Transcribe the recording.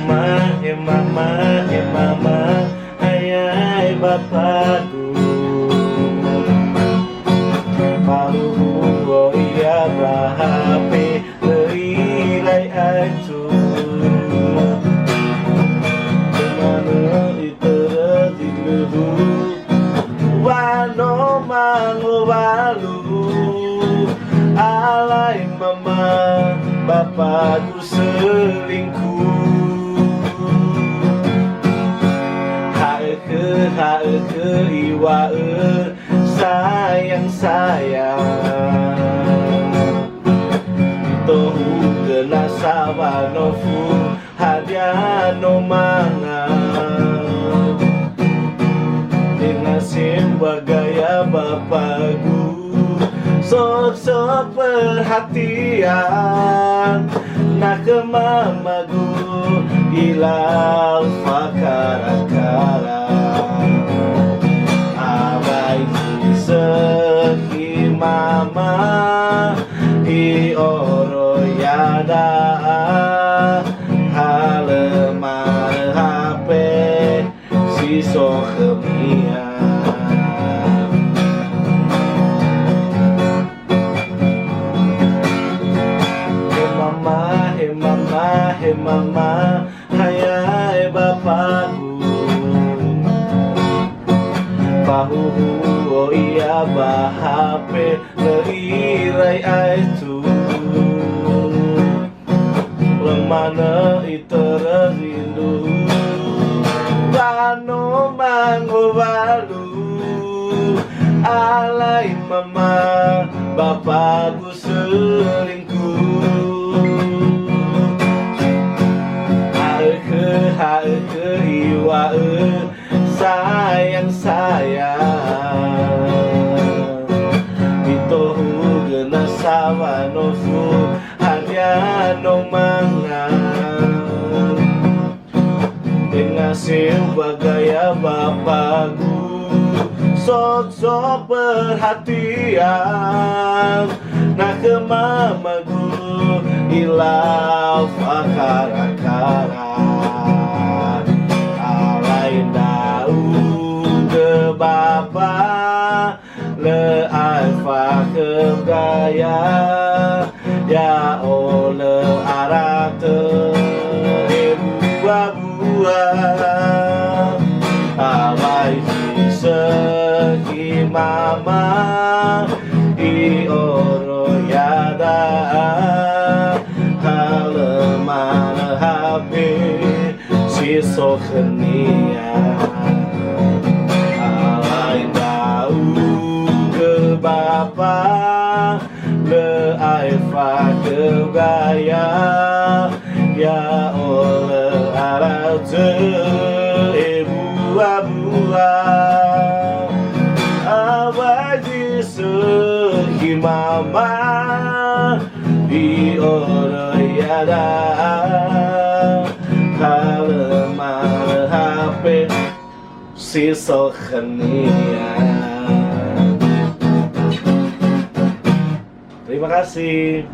mama, mama, mama, ayai bapakku. Paluhu iya bahape leirai acu. Mana iteratiluhu wano mangu walu. Alai mama bapakku selingkuh. Haeke iwae sayang tohu kena sawanofu hadiano mangan dengan simba gaya bapakku. Sok-sok perhatian nak ke mamaku ilau fakara-kara. Abai seki mama i oro yada halemar HP si sohemia. Hey mama, hayai bapakku. Pahuhu oh iya bahape leirai aitu. Lemana itererindu wano mango walu. Alai mama bapakku selingkuh. Haeke iwae sayang itohu gena sawanofu hadiano mangan dengan simba gaya bapakku. Sok-sok perhatian nak ke mamaku ilau fakara-kara. Alai daun ke bapa le alfa ke gaya ya ole arate buah-buah. Alai seki mama i oro yada haleman HP si sohenia. Alai daun ke bapa le aifa ke gaya ya ole arate buah-buah. Awaji seki mama di oro yada kalemar HP si sohenia. Terima kasih.